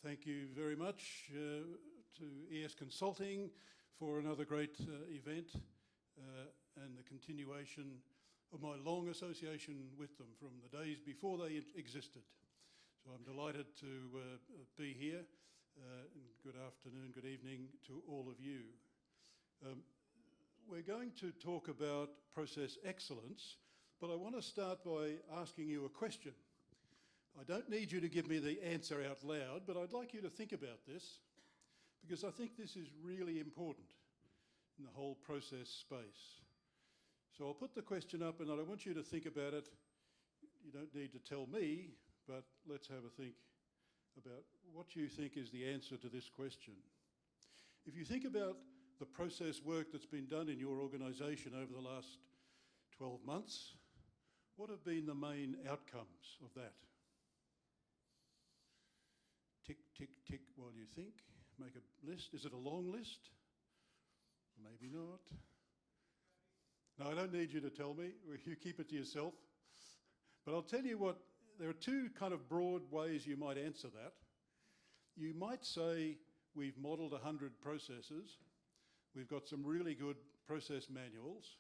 Thank you very much to ES Consulting for another great event and the continuation of my long association with them from the days before they existed. So I'm delighted to be here. And good afternoon, good evening to all of you. We're going to talk about process excellence, but I want to start by asking you a question. I don't need you to give me the answer out loud, but I'd like you to think about this, because I think this is really important in the whole process space. So I'll put the question up and I want you to think about it. You don't need to tell me, but let's have a think about what you think is the answer to this question. If you think about the process work that's been done in your organisation over the last 12 months, what have been the main outcomes of that? Tick, tick, tick while you think. Make a list. Is it a long list? Maybe not. No, I don't need you to tell me. You keep it to yourself. But I'll tell you what, there are two kind of broad ways you might answer that. You might say we've modelled 100 processes. We've got some really good process manuals.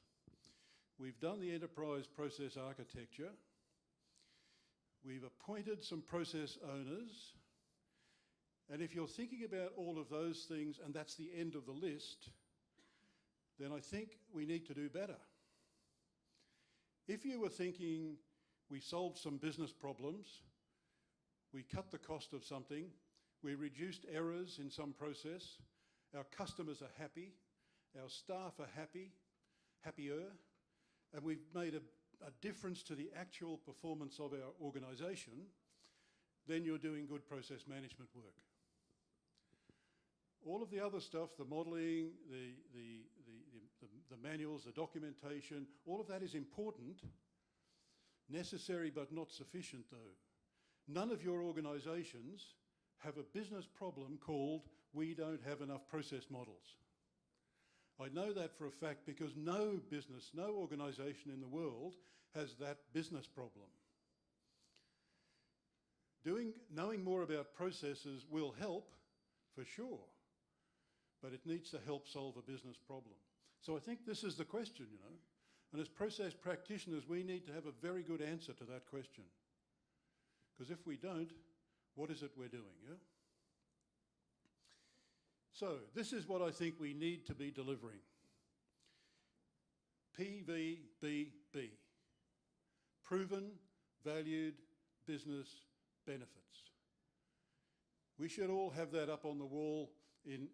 We've done the enterprise process architecture. We've appointed some process owners. And if you're thinking about all of those things and that's the end of the list, then I think we need to do better. If you were thinking we solved some business problems, we cut the cost of something, we reduced errors in some process, our customers are happy, our staff are happier, and we've made a difference to the actual performance of our organisation, then you're doing good process management work. All of the other stuff, the modelling, the manuals, the documentation, all of that is important, necessary but not sufficient though. None of your organisations have a business problem called we don't have enough process models. I know that for a fact because no business, no organisation in the world has that business problem. Knowing more about processes will help, for sure, but it needs to help solve a business problem. So I think this is the question, you know, and as process practitioners, we need to have a very good answer to that question. Because if we don't, what is it we're doing, yeah? So this is what I think we need to be delivering. PVBB, proven, valued, business benefits. We should all have that up on the wall in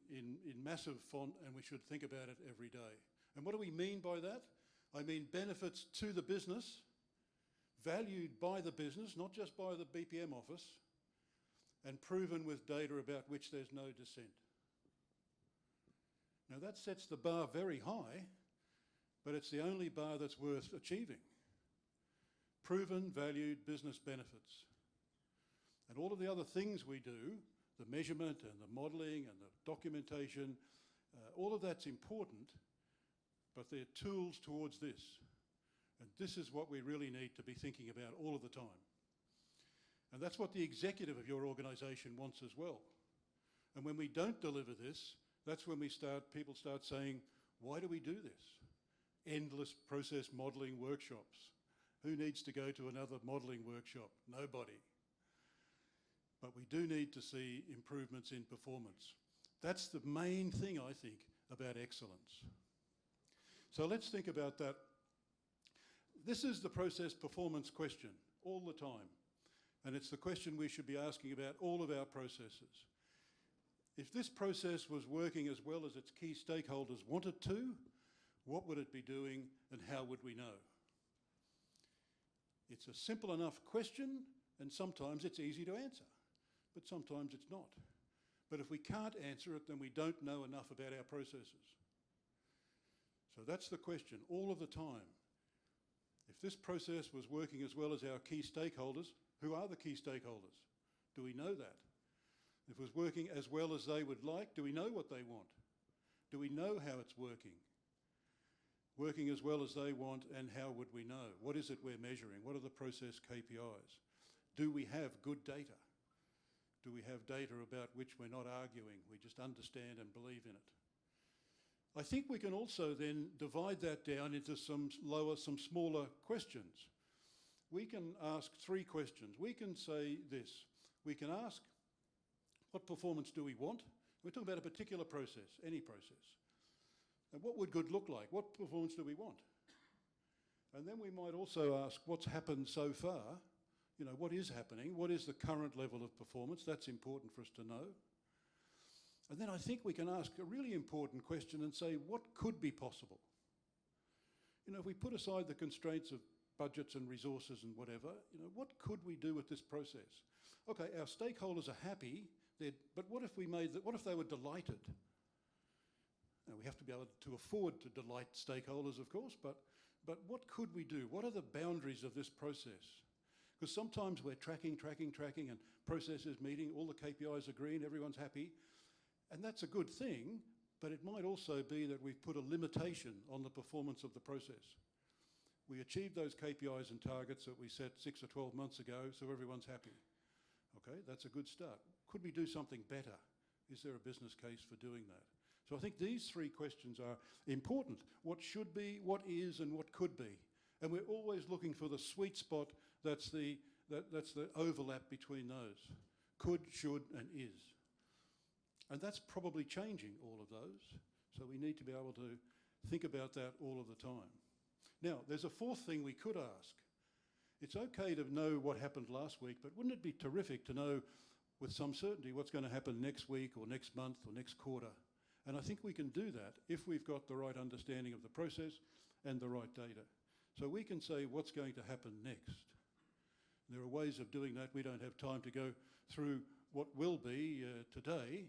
massive font, and we should think about it every day. And what do we mean by that? I mean benefits to the business, valued by the business, not just by the BPM office, and proven with data about which there's no dissent. Now that sets the bar very high, but it's the only bar that's worth achieving. Proven, valued business benefits. And all of the other things we do, the measurement and the modelling and the documentation, all of that's important, but they're tools towards this. And this is what we really need to be thinking about all of the time. And that's what the executive of your organisation wants as well. And when we don't deliver this, that's when people start saying, why do we do this? Endless process modelling workshops. Who needs to go to another modelling workshop? Nobody. But we do need to see improvements in performance. That's the main thing, I think, about excellence. So let's think about that. This is the process performance question all the time. And it's the question we should be asking about all of our processes. If this process was working as well as its key stakeholders want it to, what would it be doing and how would we know? It's a simple enough question, and sometimes it's easy to answer. But sometimes it's not. But if we can't answer it, then we don't know enough about our processes. So that's the question all of the time. If this process was working as well as our key stakeholders, who are the key stakeholders? Do we know that? If it was working as well as they would like, do we know what they want? Do we know how it's working? Working as well as they want, and how would we know? What is it we're measuring? What are the process KPIs? Do we have good data? Do we have data about which we're not arguing? We just understand and believe in it. I think we can also then divide that down into some smaller questions. We can ask 3 questions. We can say this. We can ask, what performance do we want? We're talking about a particular process, any process. And what would good look like? What performance do we want? And then we might also ask, what's happened so far? You know, what is happening? What is the current level of performance? That's important for us to know. And then I think we can ask a really important question and say, what could be possible? You know, if we put aside the constraints of budgets and resources and whatever, you know, what could we do with this process? Okay, our stakeholders are happy, but what if they were delighted? Now, we have to be able to afford to delight stakeholders, of course, but what could we do? What are the boundaries of this process? Because sometimes we're tracking, and process is meeting, all the KPIs are green, everyone's happy, and that's a good thing, but it might also be that we've put a limitation on the performance of the process. We achieved those KPIs and targets that we set 6 or 12 months ago, so everyone's happy. Okay, that's a good start. Could we do something better? Is there a business case for doing that? So I think these 3 questions are important. What should be, what is, and what could be. And we're always looking for the sweet spot that's the overlap between those. Could, should, and is. And that's probably changing, all of those. So we need to be able to think about that all of the time. Now, there's a 4th thing we could ask. It's okay to know what happened last week, but wouldn't it be terrific to know with some certainty what's going to happen next week or next month or next quarter? And I think we can do that if we've got the right understanding of the process and the right data. So we can say what's going to happen next. There are ways of doing that. We don't have time to go through what will be today.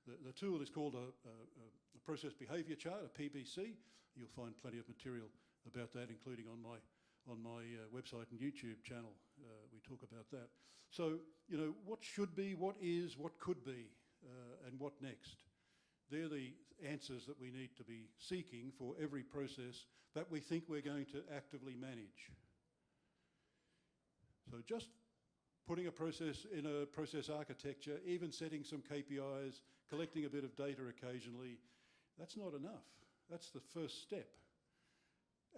The tool is called a process behaviour chart, a PBC. You'll find plenty of material about that, including on my website and YouTube channel. We talk about that. So, you know, what should be, what is, what could be, and what next? They're the answers that we need to be seeking for every process that we think we're going to actively manage. So just putting a process in a process architecture, even setting some KPIs, collecting a bit of data occasionally, that's not enough. That's the first step.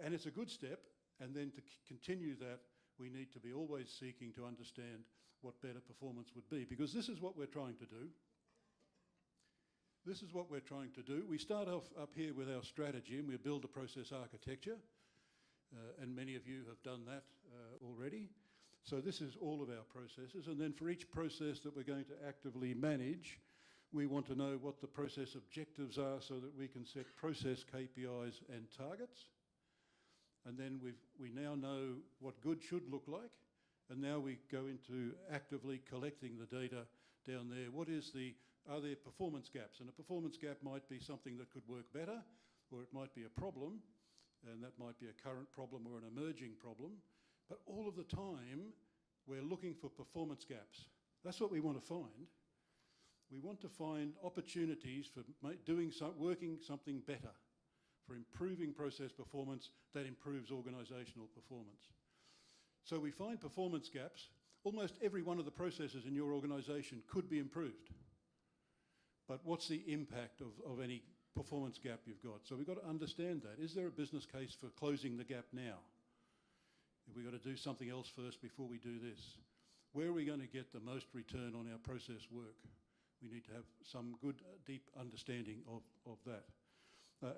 And it's a good step, and then to continue that, we need to be always seeking to understand what better performance would be, because this is what we're trying to do. This is what we're trying to do. We start off up here with our strategy, and we build a process architecture, and many of you have done that already. So this is all of our processes, and then for each process that we're going to actively manage, we want to know what the process objectives are so that we can set process KPIs and targets. And then we now know what good should look like, and now we go into actively collecting the data down there. Are there performance gaps? And a performance gap might be something that could work better, or it might be a problem, and that might be a current problem or an emerging problem. But all of the time, we're looking for performance gaps. That's what we want to find. We want to find opportunities for working something better, for improving process performance that improves organisational performance. So we find performance gaps. Almost every one of the processes in your organisation could be improved. But what's the impact of any performance gap you've got? So we've got to understand that. Is there a business case for closing the gap now? Have we got to do something else first before we do this? Where are we going to get the most return on our process work? We need to have some good, deep understanding of that.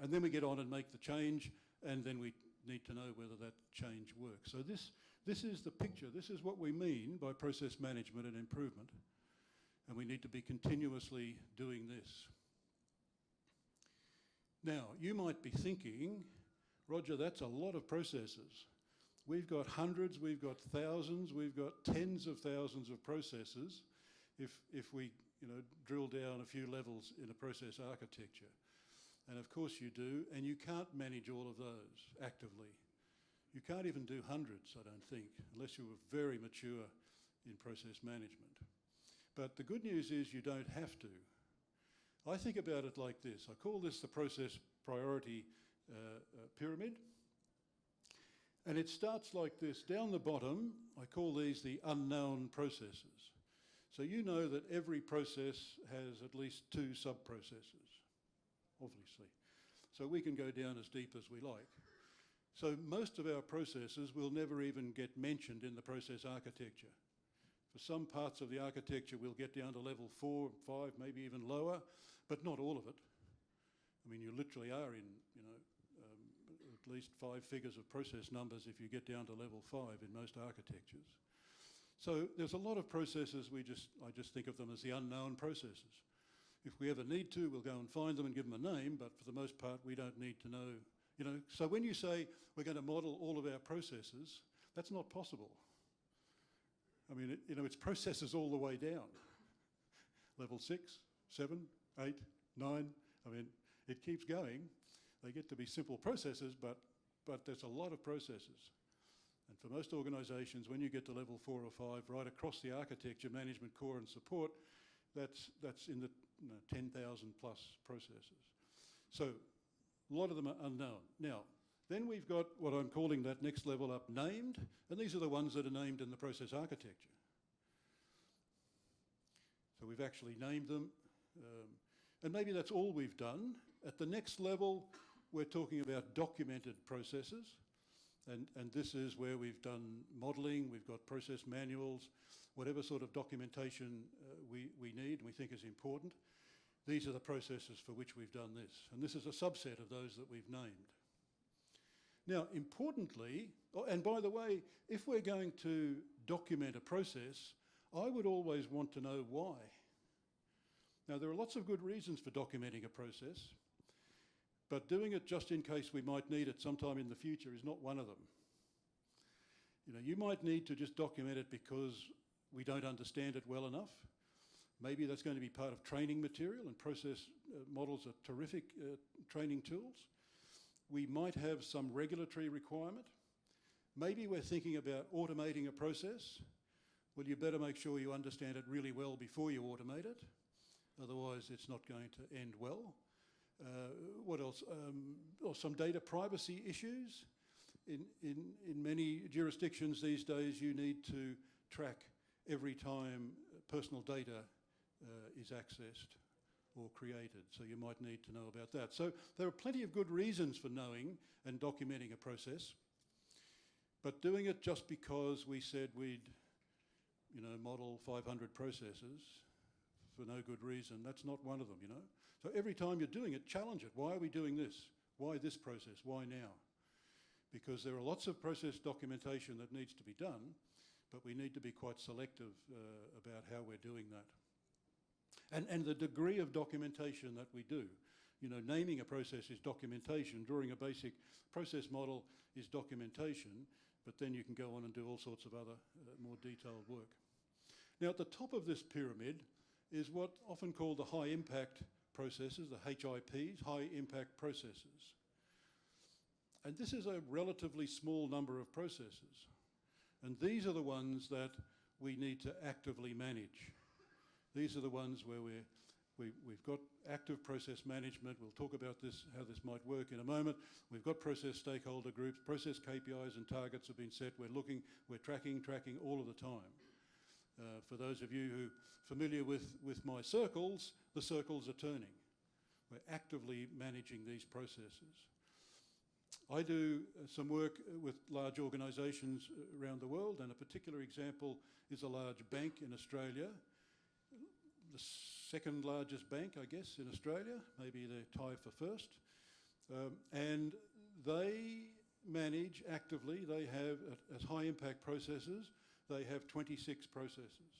And then we get on and make the change, and then we need to know whether that change works. So this is the picture. This is what we mean by process management and improvement. And we need to be continuously doing this. Now, you might be thinking, Roger, that's a lot of processes. We've got hundreds, we've got thousands, we've got tens of thousands of processes if we drill down a few levels in a process architecture. And of course you do, and you can't manage all of those actively. You can't even do hundreds, I don't think, unless you were very mature in process management. But the good news is you don't have to. I think about it like this. I call this the process priority pyramid. And it starts like this. Down the bottom, I call these the unknown processes. So you know that every process has at least 2 sub-processes, obviously. So we can go down as deep as we like. So most of our processes will never even get mentioned in the process architecture. For some parts of the architecture, we'll get down to level 4, 5, maybe even lower, but not all of it. I mean, you literally are in, at least 5 figures of process numbers if you get down to level 5 in most architectures. So there's a lot of processes I just think of them as the unknown processes. If we ever need to, we'll go and find them and give them a name, but for the most part, we don't need to know. So when you say we're going to model all of our processes, that's not possible. I mean, it's processes all the way down. Level 6, 7, 8, 9, I mean, it keeps going. They get to be simple processes, but there's a lot of processes. And for most organisations, when you get to level 4 or 5, right across the architecture, management, core and support, that's in the 10,000 plus processes. So a lot of them are unknown. Now, then we've got what I'm calling that next level up, named, and these are the ones that are named in the process architecture. So we've actually named them, and maybe that's all we've done. At the next level, we're talking about documented processes, and this is where we've done modelling, we've got process manuals, whatever sort of documentation we need and we think is important. These are the processes for which we've done this, and this is a subset of those that we've named. Now, importantly, and by the way, if we're going to document a process, I would always want to know why. Now, there are lots of good reasons for documenting a process, but doing it just in case we might need it sometime in the future is not one of them. You might need to just document it because we don't understand it well enough. Maybe that's going to be part of training material, and process models are terrific training tools. We might have some regulatory requirement. Maybe we're thinking about automating a process. Well, you better make sure you understand it really well before you automate it. Otherwise, it's not going to end well. What else? Some data privacy issues. In many jurisdictions these days, you need to track every time personal data is accessed or created, so you might need to know about that. So there are plenty of good reasons for knowing and documenting a process, but doing it just because we said we'd, model 500 processes for no good reason, that's not one of them, So every time you're doing it, challenge it. Why are we doing this? Why this process? Why now? Because there are lots of process documentation that needs to be done, but we need to be quite selective about how we're doing that. And the degree of documentation that we do. Naming a process is documentation, drawing a basic process model is documentation, but then you can go on and do all sorts of other more detailed work. Now, at the top of this pyramid is what often called the high impact processes, the HIPs, high impact processes. And this is a relatively small number of processes. And these are the ones that we need to actively manage. These are the ones where we've got active process management. We'll talk about this, how this might work in a moment. We've got process stakeholder groups, process KPIs and targets have been set. We're tracking all of the time. For those of you who are familiar with my circles, the circles are turning. We're actively managing these processes. I do some work with large organisations around the world, and a particular example is a large bank in Australia, the second largest bank, I guess, in Australia. Maybe they're tied for first. And they manage actively, they have, as high impact processes, they have 26 processes.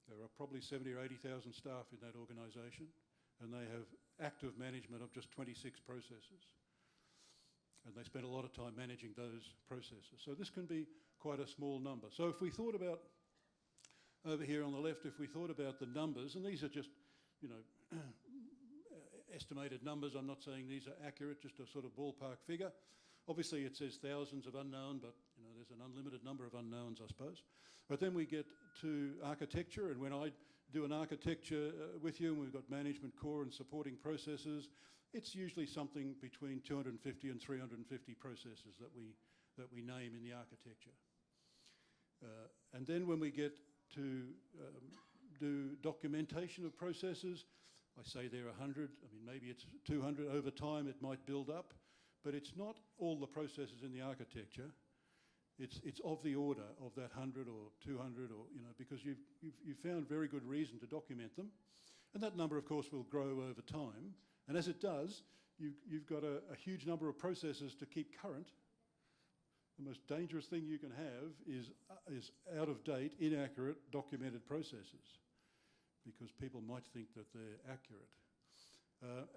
There are probably 70 or 80,000 staff in that organisation, and they have active management of just 26 processes. And they spend a lot of time managing those processes. So this can be quite a small number. So if we thought about, over here on the left, if we thought about the numbers, and these are just, estimated numbers, I'm not saying these are accurate, just a sort of ballpark figure. Obviously it says thousands of unknown, but there's an unlimited number of unknowns, I suppose. But then we get to architecture, and when I do an architecture with you, and we've got management core and supporting processes, it's usually something between 250 and 350 processes that we name in the architecture. And then when we get to do documentation of processes. I say there are 100, I mean maybe it's 200 over time, it might build up, but it's not all the processes in the architecture. It's of the order of that 100 or 200, or because you've found very good reason to document them, and that number of course will grow over time. And as it does, you've got a huge number of processes to keep current. The most dangerous thing you can have is out of date, inaccurate, documented processes, because people might think that they're accurate.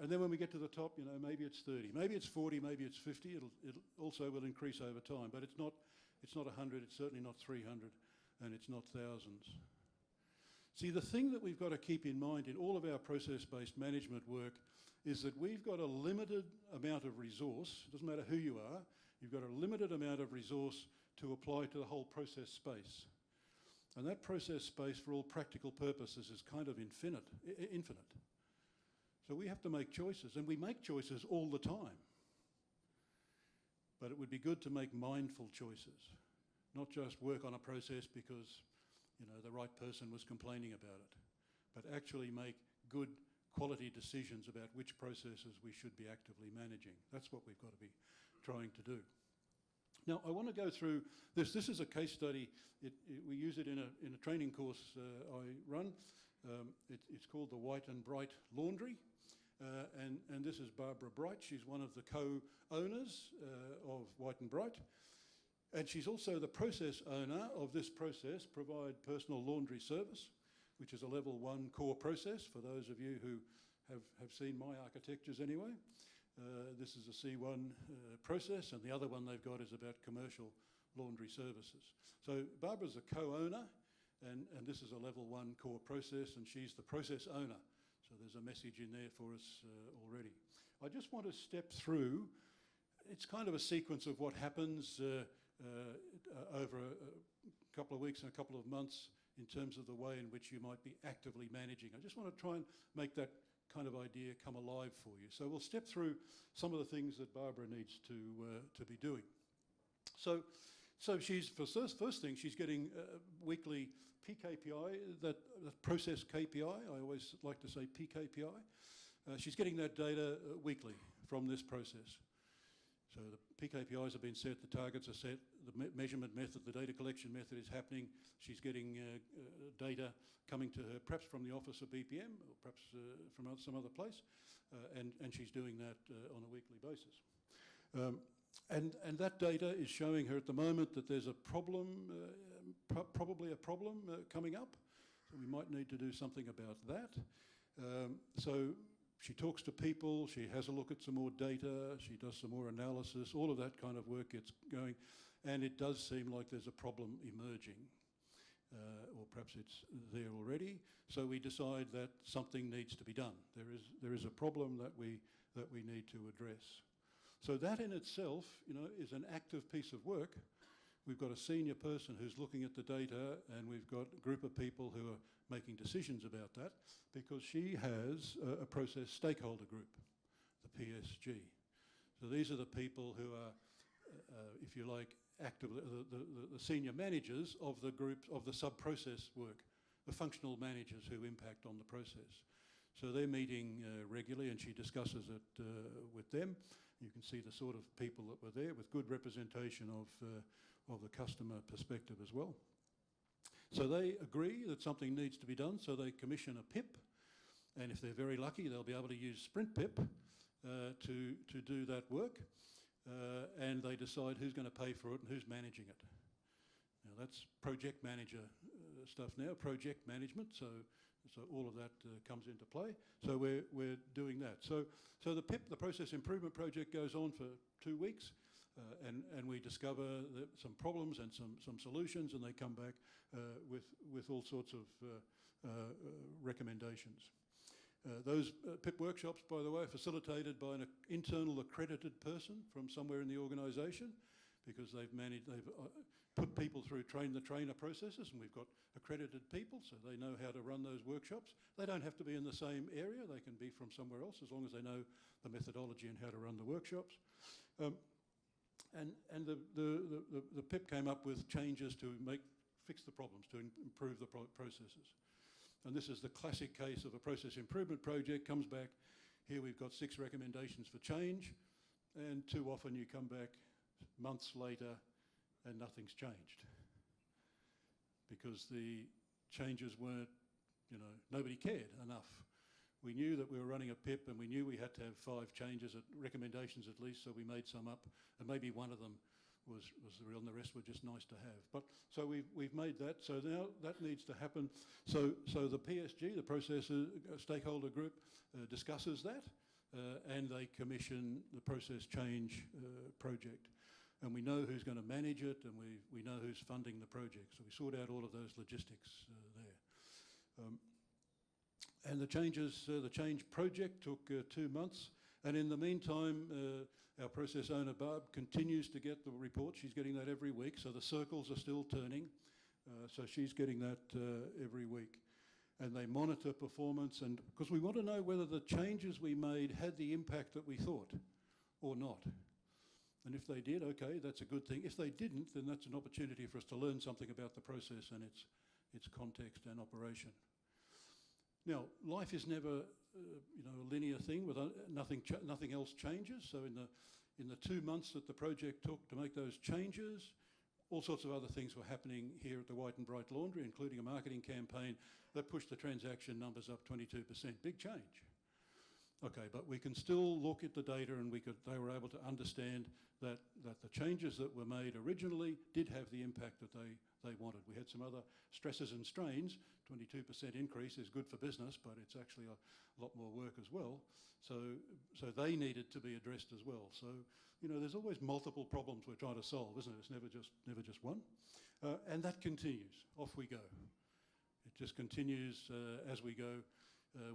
And then when we get to the top, maybe it's 30, maybe it's 40, maybe it's 50. It also will increase over time, but it's not 100, it's certainly not 300, and it's not thousands. See, the thing that we've got to keep in mind in all of our process-based management work is that we've got a limited amount of resource. It doesn't matter who you are, you've got a limited amount of resource to apply to the whole process space. And that process space, for all practical purposes, is kind of infinite. So we have to make choices, and we make choices all the time. But it would be good to make mindful choices, not just work on a process because the right person was complaining about it, but actually make good quality decisions about which processes we should be actively managing. That's what we've got to be trying to do. Now, I want to go through this. This is a case study. We use it in a training course I run. It's called the White and Bright Laundry. And this is Barbara Bright. She's one of the co-owners of White and Bright. And she's also the process owner of this process, Provide Personal Laundry Service, which is a level 1 core process for those of you who have seen my architectures anyway. This is a C1 process, and the other one they've got is about commercial laundry services. So Barbara's a co-owner, and this is a level 1 core process, and she's the process owner. So there's a message in there for us already. I just want to step through. It's kind of a sequence of what happens over a couple of weeks and a couple of months in terms of the way in which you might be actively managing. I just want to try and make that kind of idea come alive for you. So we'll step through some of the things that Barbara needs to be doing. So she's, first thing, she's getting weekly PKPI, that process KPI. I always like to say PKPI. She's getting that data weekly from this process. So the PKPIs have been set, the targets are set, the measurement method, the data collection method is happening. She's getting data coming to her, perhaps from the office of BPM, or perhaps from some other place, and she's doing that on a weekly basis. And that data is showing her at the moment that there's a problem, probably a problem coming up. So we might need to do something about that. So she talks to people, she has a look at some more data, she does some more analysis, all of that kind of work gets going, and it does seem like there's a problem emerging, or perhaps it's there already. So we decide that something needs to be done. There is a problem that we need to address. So that in itself, is an active piece of work. We've got a senior person who's looking at the data, and we've got a group of people who are making decisions about that, because she has a process stakeholder group, the PSG. So these are the people who are, if you like, actively the senior managers of the group, of the sub-process work, the functional managers who impact on the process. So they're meeting regularly, and she discusses it with them. You can see the sort of people that were there, with good representation of the customer perspective as well. So they agree that something needs to be done, so they commission a PIP, and if they're very lucky, they'll be able to use Sprint PIP to do that work, and they decide who's going to pay for it and who's managing it. Now that's project manager stuff now, project management, so all of that comes into play. So we're doing that. So the PIP, the Process Improvement Project, goes on for 2 weeks. And we discover some problems and some solutions, and they come back with all sorts of recommendations. Those PIP workshops, by the way, are facilitated by an internal accredited person from somewhere in the organisation, because they've put people through train-the-trainer processes, and we've got accredited people, so they know how to run those workshops. They don't have to be in the same area, they can be from somewhere else, as long as they know the methodology and how to run the workshops. And the PIP came up with changes to make fix the problems, to improve the processes. And this is the classic case of a process improvement project. Comes back, here we've got 6 recommendations for change, and too often you come back months later and nothing's changed. Because the changes weren't, you know, nobody cared enough. We knew that we were running a PIP and we knew we had to have 5 changes, recommendations at least, so we made some up, and maybe one of them was the real, and the rest were just nice to have. But so we've made that, so now that needs to happen. So the PSG, the process stakeholder group, discusses that, and they commission the process change project. And we know who's going to manage it, and we know who's funding the project. So we sort out all of those logistics there. And the change project took 2 months. And in the meantime, our process owner, Barb, continues to get the report. She's getting that every week. So the circles are still turning. So she's getting that every week. And they monitor performance, and because we want to know whether the changes we made had the impact that we thought or not. And if they did, okay, that's a good thing. If they didn't, then that's an opportunity for us to learn something about the process and its context and operation. Now, life is never, a linear thing with nothing else changes. So in the 2 months that the project took to make those changes, all sorts of other things were happening here at the White and Bright Laundry, including a marketing campaign that pushed the transaction numbers up 22%. Big change. Okay, but we can still look at the data, and they were able to understand that the changes that were made originally did have the impact that they wanted. We had some other stresses and strains. 22% increase is good for business, but it's actually a lot more work as well. So they needed to be addressed as well. So, there's always multiple problems we're trying to solve, isn't it? It's never just one. And that continues. Off we go. It just continues as we go.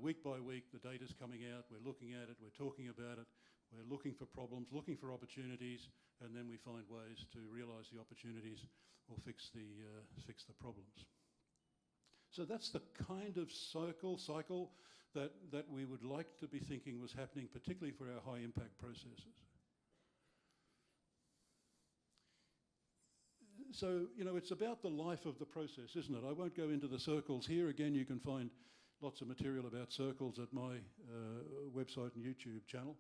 Week by week, the data's coming out, we're looking at it, we're talking about it, we're looking for problems, looking for opportunities, and then we find ways to realise the opportunities or fix the problems. So that's the kind of cycle that we would like to be thinking was happening, particularly for our high impact processes. So, it's about the life of the process, isn't it? I won't go into the circles here. Again, you can find lots of material about circles at my website and YouTube channel.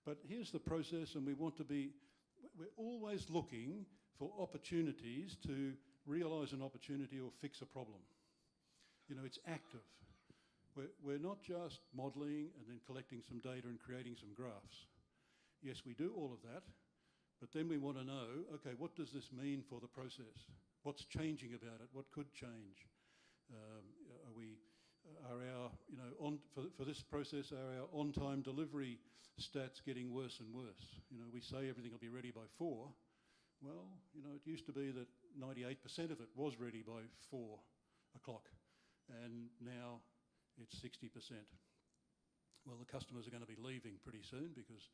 But here's the process, and we're always looking for opportunities to realise an opportunity or fix a problem. It's active. We're not just modelling and then collecting some data and creating some graphs. Yes, we do all of that, but then we want to know, okay, what does this mean for the process? What's changing about it? What could change? For this process, are our on-time delivery stats getting worse and worse? We say everything will be ready by 4. Well, it used to be that 98% of it was ready by 4 o'clock, and now it's 60%. Well, the customers are going to be leaving pretty soon because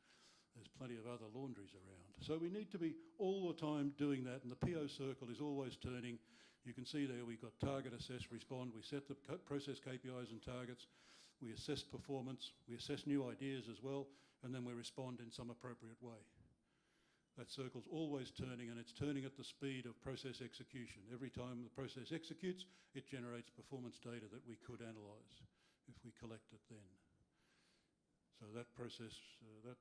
there's plenty of other laundries around. So we need to be all the time doing that, and the PO circle is always turning. You can see there we've got target, assess, respond. We set the process KPIs and targets. We assess performance. We assess new ideas as well, and then we respond in some appropriate way. That circle's always turning, and it's turning at the speed of process execution. Every time the process executes, it generates performance data that we could analyse if we collect it then. So that process,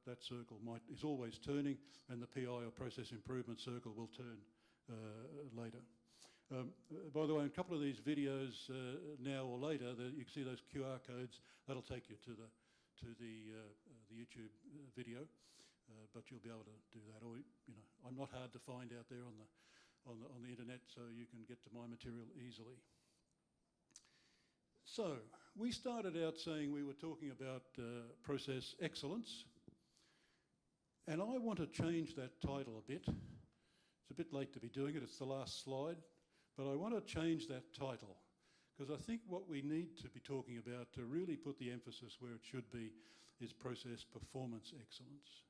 that circle is always turning, and the PI or process improvement circle will turn later. By the way, in a couple of these videos now or later, you can see those QR codes. That'll take you to the YouTube video, but you'll be able to do that. Or I'm not hard to find out there on the internet, so you can get to my material easily. So we started out saying we were talking about process excellence, and I want to change that title a bit. It's a bit late to be doing it. It's the last slide. But I want to change that title, because I think what we need to be talking about to really put the emphasis where it should be is process performance excellence.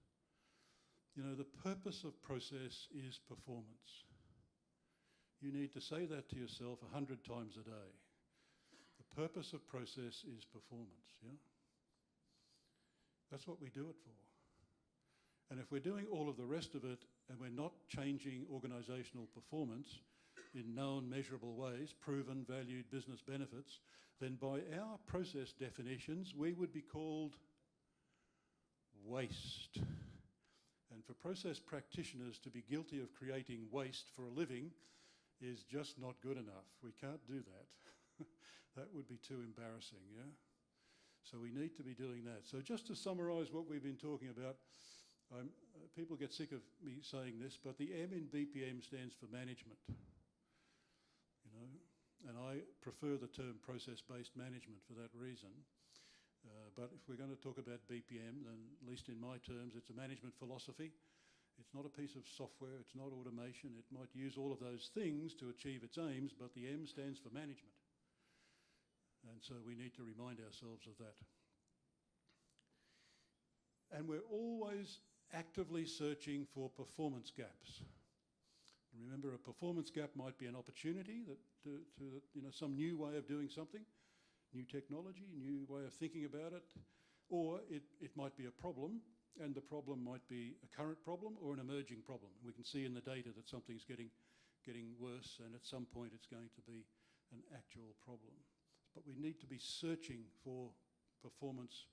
The purpose of process is performance. You need to say that to yourself 100 times a day. The purpose of process is performance, yeah? That's what we do it for. And if we're doing all of the rest of it and we're not changing organisational performance, in known measurable ways, proven valued business benefits, then by our process definitions, we would be called waste. And for process practitioners to be guilty of creating waste for a living is just not good enough. We can't do that. That would be too embarrassing, yeah? So we need to be doing that. So just to summarise what we've been talking about, people get sick of me saying this, but the M in BPM stands for management. You know, and I prefer the term process-based management for that reason. But if we're going to talk about BPM, then at least in my terms, it's a management philosophy. It's not a piece of software, it's not automation. It might use all of those things to achieve its aims, but the M stands for management. And so we need to remind ourselves of that. And we're always actively searching for performance gaps. Remember, a performance gap might be an opportunity some new way of doing something, new technology, new way of thinking about it, or it might be a problem, and the problem might be a current problem or an emerging problem. We can see in the data that something's getting worse, and at some point it's going to be an actual problem. But we need to be searching for performance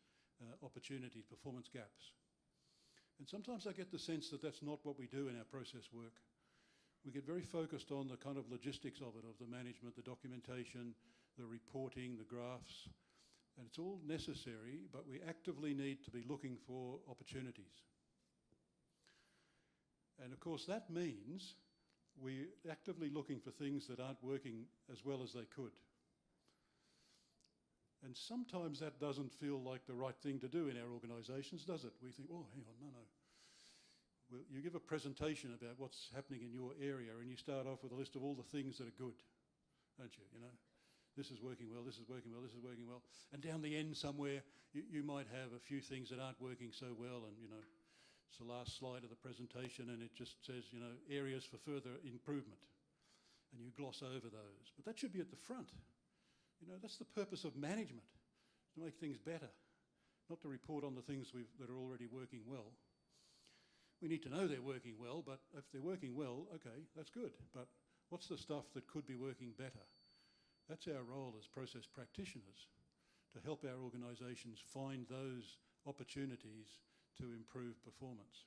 opportunities, performance gaps. And sometimes I get the sense that that's not what we do in our process work. We get very focused on the kind of logistics of it, of the management, the documentation, the reporting, the graphs, and it's all necessary, but we actively need to be looking for opportunities. And of course that means we're actively looking for things that aren't working as well as they could. And sometimes that doesn't feel like the right thing to do in our organisations, does it? We think, oh, hang on, no. Well, you give a presentation about what's happening in your area and you start off with a list of all the things that are good, don't you? You know, this is working well, this is working well, this is working well. And down the end somewhere, you might have a few things that aren't working so well, and, you know, it's the last slide of the presentation and it just says, you know, areas for further improvement. And you gloss over those. But that should be at the front. You know, that's the purpose of management, to make things better, not to report on the things that are already working well. We need to know they're working well, but if they're working well, okay, that's good. But what's the stuff that could be working better? That's our role as process practitioners, to help our organisations find those opportunities to improve performance.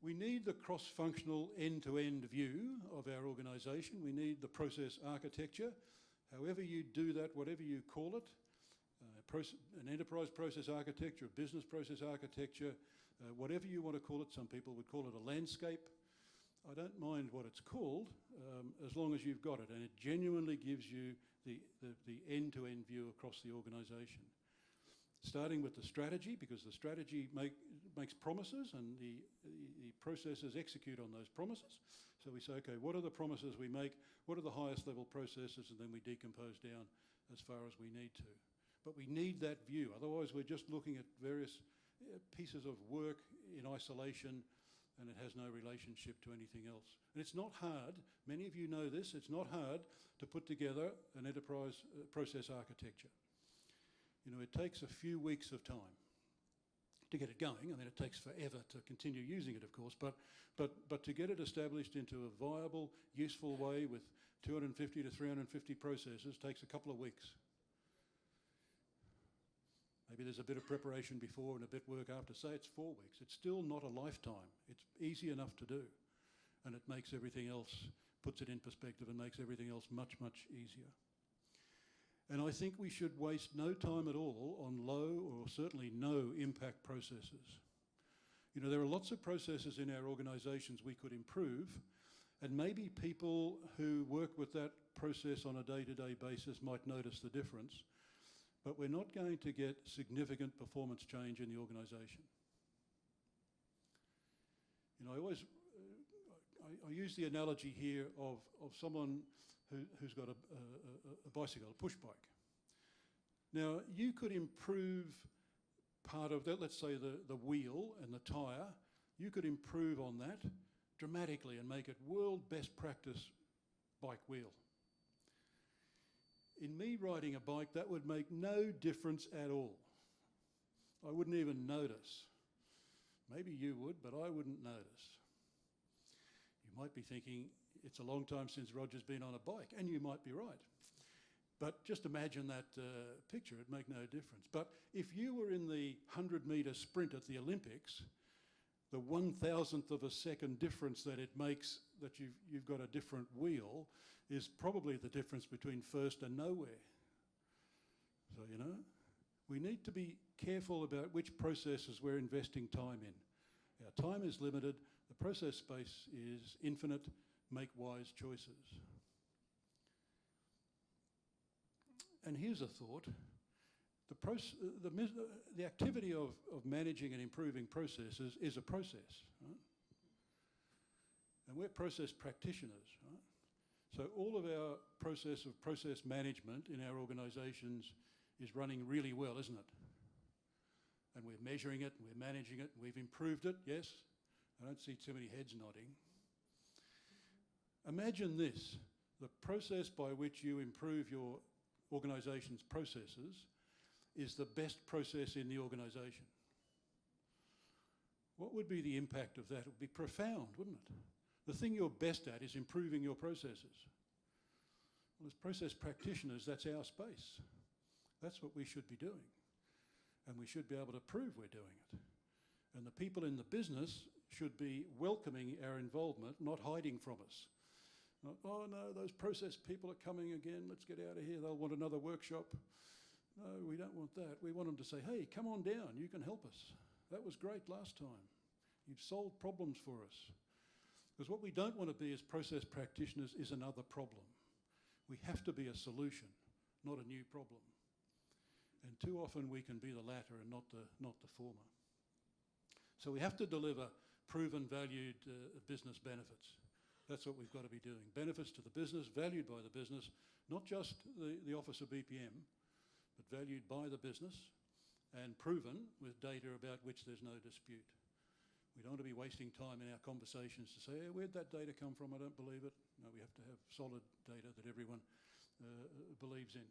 We need the cross-functional end-to-end view of our organisation. We need the process architecture. However you do that, whatever you call it, an enterprise process architecture, a business process architecture, whatever you want to call it. Some people would call it a landscape. I don't mind what it's called, as long as you've got it, and it genuinely gives you the end-to-end view across the organisation. Starting with the strategy, because the strategy makes promises and the processes execute on those promises. So we say, okay, what are the promises we make? What are the highest level processes? And then we decompose down as far as we need to. But we need that view, otherwise we're just looking at various pieces of work in isolation, and it has no relationship to anything else. And it's not hard, many of you know this, it's not hard to put together an enterprise process architecture. You know, it takes a few weeks of time to get it going. I mean, it takes forever to continue using it, of course, but to get it established into a viable, useful way with 250 to 350 processes takes a couple of weeks. Maybe there's a bit of preparation before and a bit work after. Say it's 4 weeks. It's still not a lifetime. It's easy enough to do. And it makes everything else, puts it in perspective and makes everything else much, much easier. And I think we should waste no time at all on low or certainly no impact processes. You know, there are lots of processes in our organisations we could improve, and maybe people who work with that process on a day-to-day basis might notice the difference. But we're not going to get significant performance change in the organisation. You know, I use the analogy here of someone who's got a bicycle, a push bike. Now, you could improve part of that, let's say the wheel and the tyre, you could improve on that dramatically and make it world best practice bike wheel. In me riding a bike, that would make no difference at all. I wouldn't even notice. Maybe you would, but I wouldn't notice. You You might be thinking, it's a long time since Roger's been on a bike, and you might be right. But just imagine that picture, it'd make no difference. But if you were in the 100-metre sprint at the Olympics, the 1,000th of a second difference that it makes that you've got a different wheel is probably the difference between first and nowhere. So, you know, we need to be careful about which processes we're investing time in. Our time is limited, the process space is infinite, make wise choices. And here's a thought. The activity of managing and improving processes is a process, right? And we're process practitioners, right? So all of our process of process management in our organisations is running really well, isn't it? And we're measuring it, and we're managing it, and we've improved it, yes? I don't see too many heads nodding. Imagine this, the process by which you improve your organisation's processes is the best process in the organisation. What would be the impact of that? It would be profound, wouldn't it? The thing you're best at is improving your processes. Well, as process practitioners, that's our space. That's what we should be doing. And we should be able to prove we're doing it. And the people in the business should be welcoming our involvement, not hiding from us. Not, oh no, those process people are coming again, let's get out of here, they'll want another workshop. No, we don't want that. We want them to say, hey, come on down, you can help us. That was great last time. You've solved problems for us. Because what we don't want to be as process practitioners is another problem. We have to be a solution, not a new problem. And too often we can be the latter and not the former. So we have to deliver proven, valued business benefits. That's what we've got to be doing. Benefits to the business, valued by the business, not just the Office of BPM, but valued by the business and proven with data about which there's no dispute. We don't want to be wasting time in our conversations to say, hey, where'd that data come from? I don't believe it. No, we have to have solid data that everyone believes in.